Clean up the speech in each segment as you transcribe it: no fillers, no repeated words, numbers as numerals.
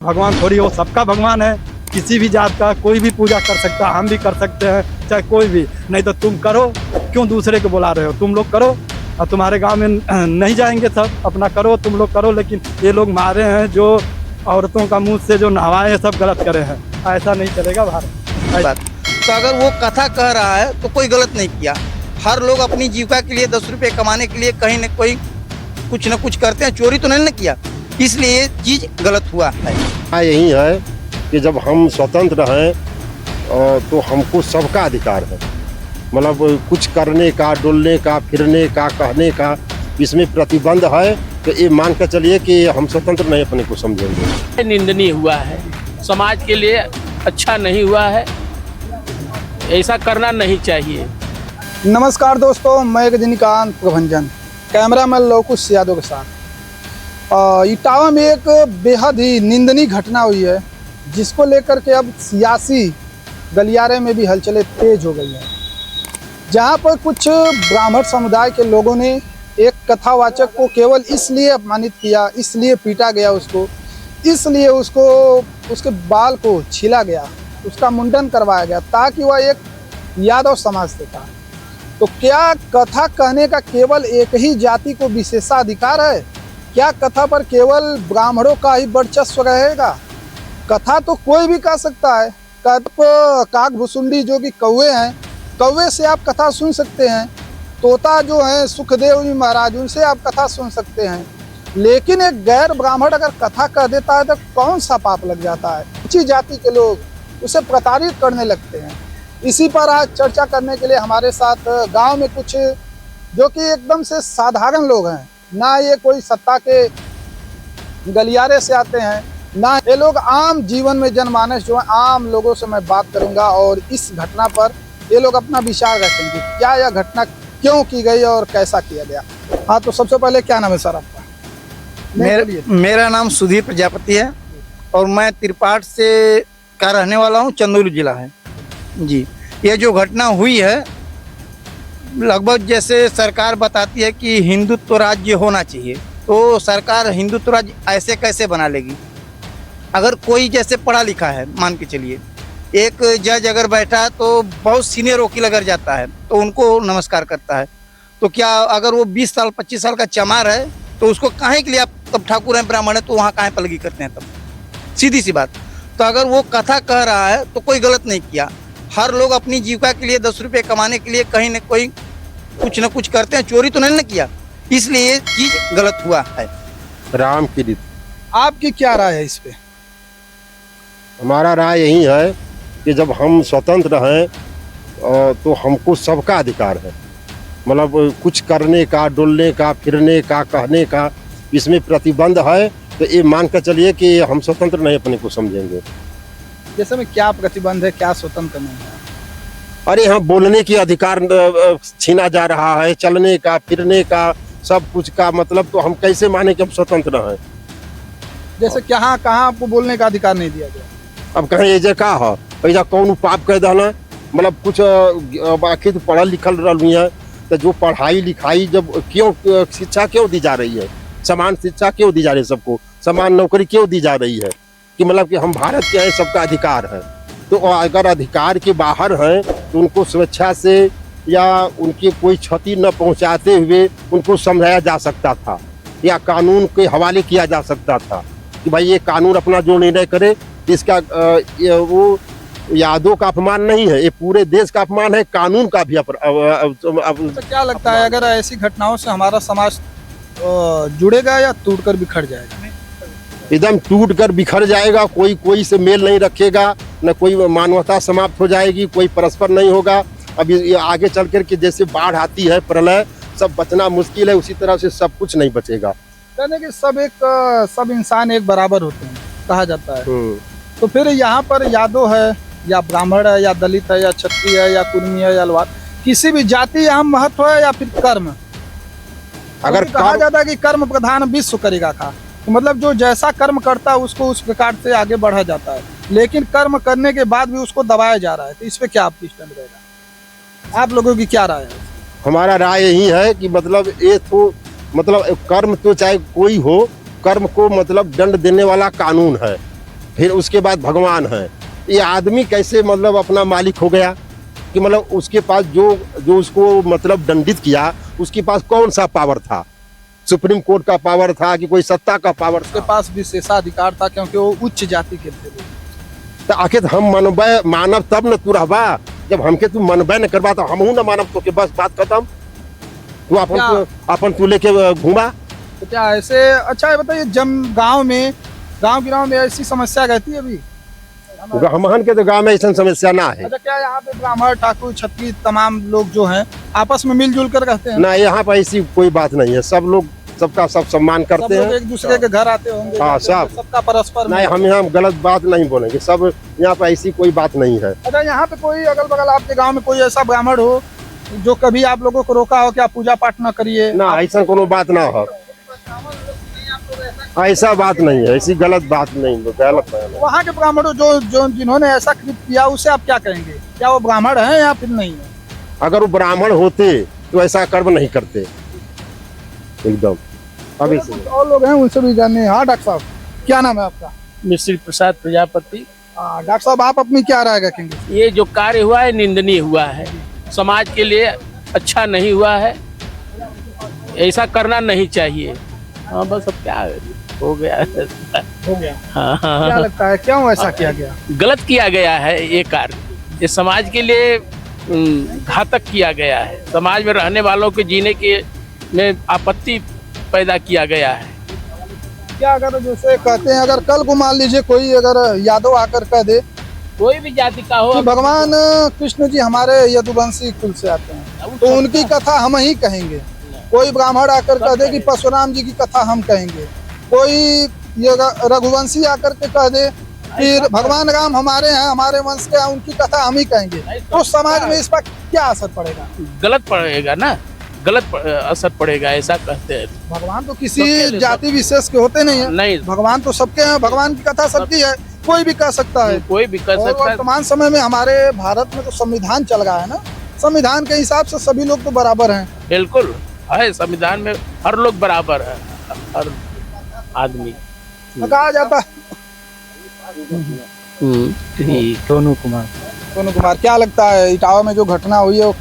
भगवान थोड़ी, वो सबका भगवान है। किसी भी जात का कोई भी पूजा कर सकता है, हम भी कर सकते हैं, चाहे कोई भी। नहीं तो तुम करो, क्यों दूसरे को बुला रहे हो? तुम लोग करो, और तुम्हारे गांव में नहीं जाएंगे सब, अपना करो, तुम लोग करो। लेकिन ये लोग मारे हैं जो औरतों का मुंह से जो नहवाए हैं, सब गलत करे हैं। ऐसा नहीं चलेगा भारत। तो अगर वो कथा कह रहा है तो कोई गलत नहीं किया। हर लोग अपनी जीविका के लिए 10 रुपये कमाने के लिए कहीं न कोई कुछ न कुछ करते हैं। चोरी तो नहीं न किया, इसलिए ये चीज़ गलत हुआ है। यही है कि जब हम स्वतंत्र हैं तो हमको सबका अधिकार है, मतलब कुछ करने का, डोलने का, फिरने का, कहने का, इसमें प्रतिबंध है। तो ये मान कर चलिए कि हम स्वतंत्र नहीं अपने को समझेंगे। निंदनीय हुआ है, समाज के लिए अच्छा नहीं हुआ है, ऐसा करना नहीं चाहिए। नमस्कार दोस्तों, मैं रजनीकांत प्रभंजन, कैमरामैन लोकुश यादव के साथ। इटावा में एक बेहद ही निंदनीय घटना हुई है, जिसको लेकर के अब सियासी गलियारे में भी हलचलें तेज हो गई हैं। जहां पर कुछ ब्राह्मण समुदाय के लोगों ने एक कथावाचक को केवल इसलिए अपमानित किया, इसलिए पीटा गया उसको, इसलिए उसको उसके बाल को छीला गया, उसका मुंडन करवाया गया, ताकि वह एक यादव समाज से था। तो क्या कथा कहने का केवल एक ही जाति को विशेषाधिकार है? क्या कथा पर केवल ब्राह्मणों का ही वर्चस्व रहेगा? कथा तो कोई भी कह सकता है। काक भुसुंडी जो कि कौवे हैं, कौवे से आप कथा सुन सकते हैं। तोता जो है सुखदेव जी महाराज, उनसे आप कथा सुन सकते हैं। लेकिन एक गैर ब्राह्मण अगर कथा कह देता है तो कौन सा पाप लग जाता है? ऊंची जाति के लोग उसे प्रताड़ित करने लगते हैं। इसी पर आज चर्चा करने के लिए हमारे साथ गांव में कुछ जो कि एकदम से साधारण लोग हैं, ना ये कोई सत्ता के गलियारे से आते हैं, ना ये लोग आम जीवन में जनमानस जो है, आम लोगों से मैं बात करूंगा और इस घटना पर ये लोग अपना विचार रखेंगे। क्या यह घटना क्यों की गई और कैसा किया गया? हाँ, तो सबसे पहले क्या नाम है सर आपका? मेरा नाम सुधीर प्रजापति है और मैं त्रिपाठ से का रहने वाला हूँ, चंदौली जिला है जी। ये जो घटना हुई है, लगभग जैसे सरकार बताती है कि हिंदुत्व राज्य होना चाहिए, तो सरकार हिंदुत्व राज्य ऐसे कैसे बना लेगी? अगर कोई जैसे पढ़ा लिखा है, मान के चलिए एक जज अगर बैठा है तो बहुत सीनियर वकील अगर जाता है तो उनको नमस्कार करता है। तो क्या अगर वो 20 साल 25 साल का चमार है तो उसको काहे के लिए आप तब ठाकुर हैं, ब्राह्मण है, तो वहाँ काहे पलगी करते हैं? तब सीधी सी बात। तो अगर वो कथा कह रहा है तो कोई गलत नहीं किया। हर लोग अपनी जीविका के लिए 10 रुपये कमाने के लिए कहीं न कोई कुछ न कुछ करते हैं। चोरी तो नहीं न किया, इसलिए ये चीज़ गलत हुआ है। राम की रीत। आपकी क्या राय है इस पे? हमारा राय यही है कि जब हम स्वतंत्र हैं तो हमको सबका अधिकार है, मतलब कुछ करने का, डोलने का, फिरने का, कहने का, इसमें प्रतिबंध है। तो ये मान कर चलिए कि हम स्वतंत्र नहीं अपने को समझेंगे। जैसे में क्या प्रतिबंध है, क्या स्वतंत्र नहीं है? अरे यहाँ बोलने की अधिकार छीना जा रहा है, चलने का, फिरने का, सब कुछ का, मतलब तो हम कैसे माने कि हम स्वतंत्र हैं? जैसे कहाँ कहाँ आपको बोलने का अधिकार नहीं दिया गया? अब कहें ये जगह है, ऐसा कौन पाप कह देना, मतलब कुछ आखिर तो पढ़ल लिखल रही है, तो जो पढ़ाई लिखाई जब क्यों शिक्षा क्यों दी जा रही है, समान शिक्षा क्यों दी जा रही है, सबको समान नौकरी क्यों दी जा रही है? कि मतलब कि हम भारत के हैं, सबका अधिकार है। तो अगर अधिकार के बाहर हैं तो उनको स्वेच्छा से या उनकी कोई क्षति न पहुंचाते हुए उनको समझाया जा सकता था, या कानून के हवाले किया जा सकता था कि भाई ये कानून अपना जो निर्णय करे, इसका वो यादों का अपमान नहीं है, ये पूरे देश का अपमान है, कानून का भी तो क्या लगता है, अगर ऐसी घटनाओं से हमारा समाज जुड़ेगा या टूटकर बिखर जाएगा? एकदम टूट कर बिखर जाएगा। कोई से मेल नहीं रखेगा, न कोई मानवता समाप्त हो जाएगी, कोई परस्पर नहीं होगा। अब ये आगे चल कर के जैसे बाढ़ आती है, प्रलय, सब बचना मुश्किल है, उसी तरह से सब कुछ नहीं बचेगा। कहने कि सब इंसान एक बराबर होते हैं कहा जाता है। तो फिर यहाँ पर यादव है या ब्राह्मण है या दलित है या क्षत्रिय है या कुर्मी है या लवार, किसी भी जाति यहाँ महत्व है या फिर कर्म? अगर कहा जाता है कि कर्म प्रधान विश्व करेगा था, तो मतलब जो जैसा कर्म करता है उसको उस प्रकार से आगे बढ़ा जाता है, लेकिन कर्म करने के बाद भी उसको दबाया जा रहा है। तो इस पे क्या आपकी स्टैंड रहेगा? आप लोगों की क्या राय है? हमारा राय यही है कि मतलब ये तो मतलब कर्म तो चाहे कोई हो, कर्म को मतलब दंड देने वाला कानून है, फिर उसके बाद भगवान है। ये आदमी कैसे मतलब अपना मालिक हो गया कि मतलब उसके पास जो उसको मतलब दंडित किया, उसके पास कौन सा पावर था? सुप्रीम कोर्ट का पावर था कि कोई सत्ता का पावर उसके था? पास विशेषाधिकार था क्योंकि वो उच्च जाति के थे। तो आखिर हम मानव तब न तू रहबा, जब हमके तू मनबे न करबा तो हमहू न मानव, तो के बस बात खत्म। तू अपन तू लेके घूमा। तो क्या ऐसे, अच्छा ये बताइए, गांव में ऐसी समस्या रहती है अभी? हमहन के तो गाँव में ऐसा समस्या ना है। अच्छा, क्या यहाँ पे ब्राह्मण, ठाकुर, क्षत्रिय तमाम लोग जो हैं आपस में मिलजुल कर रहते हैं? ना, यहाँ पर ऐसी कोई बात नहीं है। सब लोग सबका सब सम्मान करते हैं। एक दूसरे के घर आते होंगे? हाँ, सबका परस्पर नहीं, हम यहाँ गलत बात नहीं बोलेंगे। सब यहाँ पर ऐसी कोई बात नहीं है। अच्छा, यहाँ पे कोई अगल बगल आपके गांव में कोई ऐसा ब्राह्मण हो जो कभी आप लोगों को रोका हो कि आप पूजा पाठ न करिए? ना, ऐसा कोनो बात ना हो। ऐसा बात नहीं है, ऐसी गलत बात नहीं, गलत है। वहाँ के ब्राह्मणों जो जिन्होंने ऐसा कृत किया, उसे आप क्या कहेंगे? क्या वो ब्राह्मण हैं या फिर नहीं है? अगर वो ब्राह्मण होते तो ऐसा कर्म नहीं करते एकदम। अभी से कुछ और लोग हैं, उनसे भी जानने। हाँ डॉक्टर साहब, क्या नाम है आपका? मिश्री प्रसाद प्रजापति। डॉक्टर साहब, आप अपनी क्या राय रखेंगे? ये जो कार्य हुआ है निंदनीय हुआ है, समाज के लिए अच्छा नहीं हुआ है, ऐसा करना नहीं चाहिए। हाँ बस, अब क्या हो गया। हाँ, क्या लगता है क्यों ऐसा किया गया? गलत किया गया है ये कार्य। ये समाज के लिए घातक किया गया है। समाज में रहने वालों के जीने के में आपत्ति पैदा किया गया है। क्या अगर जैसे कहते हैं, अगर कल को मान लीजिए कोई अगर यादव आकर कह दे, कोई भी जाति का हो, कि भगवान कृष्ण जी हमारे यदुवंशी कुल से आते हैं, तो उनकी कथा हम ही कहेंगे। कोई ब्राह्मण आकर कह दे कि परशुराम जी की कथा हम कहेंगे। कोई ये रघुवंशी आकर के कह दे कि भगवान राम हमारे हैं, हमारे वंश के हैं, उनकी कथा हम ही कहेंगे, तो समाज में इस पर क्या असर पड़ेगा? गलत पड़ेगा ना, गलत असर पड़ेगा, ऐसा कहते हैं। भगवान तो किसी जाति विशेष के होते नहीं है। नहीं, भगवान तो सबके हैं। भगवान की कथा सबकी है, कोई भी कह सकता है। कोई भी कर और सकता है। वर्तमान समय में हमारे भारत में तो संविधान चल रहा है ना, संविधान के हिसाब से सभी लोग तो बराबर हैं। बिल्कुल है, संविधान में हर लोग बराबर है, हर आदमी। कहा जाता है। ठीक। सोनू कुमार। सोनू कुमार, क्या लगता है इटावा में जो घटना हुई है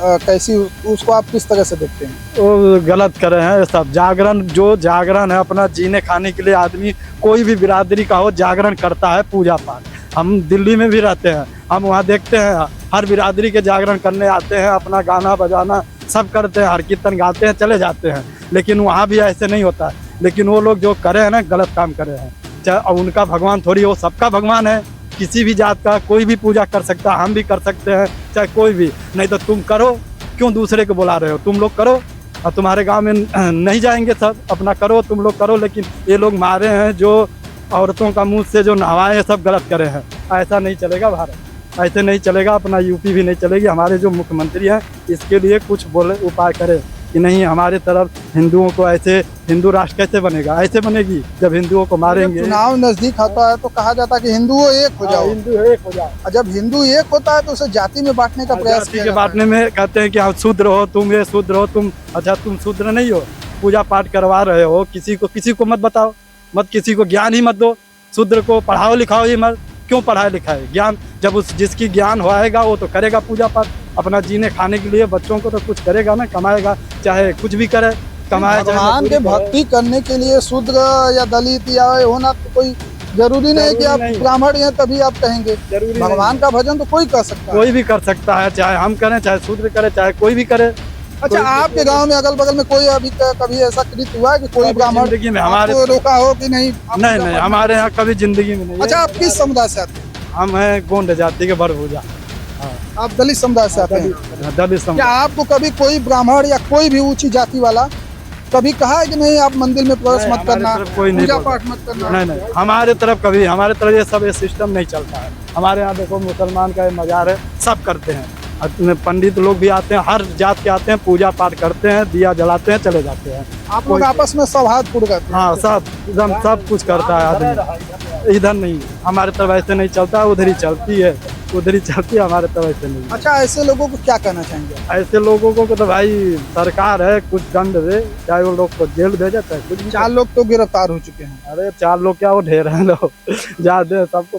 कैसी, उसको आप किस तरह से देखते हैं? वो गलत कर रहे हैं सब। जागरण है, अपना जीने खाने के लिए आदमी कोई भी बिरादरी का हो जागरण करता है, पूजा पाठ। हम दिल्ली में भी रहते हैं, हम वहाँ देखते हैं हर बिरादरी के जागरण करने आते हैं, अपना गाना बजाना सब करते हैं, हर कीर्तन गाते हैं, चले जाते हैं। लेकिन वहाँ भी ऐसे नहीं होता है। लेकिन वो लोग जो करे हैं ना, गलत काम करे हैं। चाहे उनका भगवान थोड़ी हो, सबका भगवान है। किसी भी जात का कोई भी पूजा कर सकता है, हम भी कर सकते हैं, चाहे कोई भी। नहीं तो तुम करो, क्यों दूसरे को बुला रहे हो? तुम लोग करो, और तुम्हारे गांव में नहीं जाएंगे सब, अपना करो, तुम लोग करो। लेकिन ये लोग मारे हैं जो औरतों का मुंह से जो नहवाए हैं, सब गलत करे हैं। ऐसा नहीं चलेगा भारत, ऐसे नहीं चलेगा, अपना यूपी भी नहीं चलेगी। हमारे जो मुख्यमंत्री हैं इसके लिए कुछ बोले, उपाय करें कि नहीं हमारे तरफ हिंदुओं को ऐसे, हिंदू राष्ट्र कैसे बनेगा? ऐसे बनेगी जब हिंदुओं को मारेंगे। चुनाव नजदीक आता है तो कहा जाता है कि हिंदुओं एक हो जाओ, हिंदू एक हो जाओ। और जब हिंदू एक होता है तो उसे जाति में बांटने का प्रयास जाति किया के जाता है। बांटने में कहते हैं कि हाँ शूद्र हो तुम, ये शूद्र हो तुम। अच्छा, तुम शूद्र नहीं हो, पूजा पाठ करवा रहे हो, किसी को मत बताओ, मत किसी को ज्ञान ही मत दो। शूद्र को पढ़ाओ लिखाओ ही मत। क्यों पढ़ाए लिखाए? ज्ञान जब जिसकी ज्ञान होएगा वो तो करेगा पूजा पाठ, अपना जीने खाने के लिए बच्चों को तो कुछ करेगा ना, कमाएगा, चाहे कुछ भी करे, कमाए। भगवान के भक्ति करने के लिए शूद्र या दलित या होना तो कोई जरूरी नहीं है कि आप ब्राह्मण हैं तभी आप कहेंगे। भगवान का भजन तो कोई कर सकता है, कोई भी कर सकता है, चाहे हम करें, चाहे शूद्र करे, चाहे कोई भी करे। अच्छा, आपके गांव में अगल बगल में कोई अभी कभी ऐसा कृत हुआ है कि कोई ब्राह्मण जिंदगी में हमारे आपको रोका हो कि नहीं? नहीं, हमारे यहाँ कभी जिंदगी में नहीं। अच्छा, आप किस समुदाय से आते हैं? हम हैं गोंड जाति के भरभूजा। आप दलित समुदाय से आते हैं? दलित क्या समुदाय। आपको कभी कोई ब्राह्मण या कोई भी ऊंची जाति वाला कभी कहा है कि नहीं आप मंदिर में प्रवेश नहीं, मत करना, हमारे तरफ कोई नहीं पूजा बोलता। पाठ मत करना? नहीं, हमारे तरफ कभी, हमारे तरफ ये सब ये सिस्टम नहीं चलता है। हमारे यहाँ देखो मुसलमान का ये मजार है, सब करते हैं, पंडित लोग भी आते हैं, हर जात के आते हैं, पूजा पाठ करते हैं, दिया जलाते हैं, चले जाते हैं। आप लोग आपस में सौहार्दपूर्ण रहते हैं? हाँ, सब एकदम सब कुछ करता है आदमी। इधर नहीं, हमारे तरफ ऐसे नहीं चलता, उधर ही चलती है। उधर ही चलती है, हमारे तरफ से नहीं। अच्छा, ऐसे लोगों को क्या कहना चाहेंगे आप? ऐसे लोगों को तो भाई सरकार है, कुछ दंड दे, चाहे वो लोग को जेल भेजे चाहे कुछ भी। 4 लोग तो गिरफ्तार हो चुके हैं। अरे 4 लोग क्या, वो ढेर है लोग, ज्यादा सबको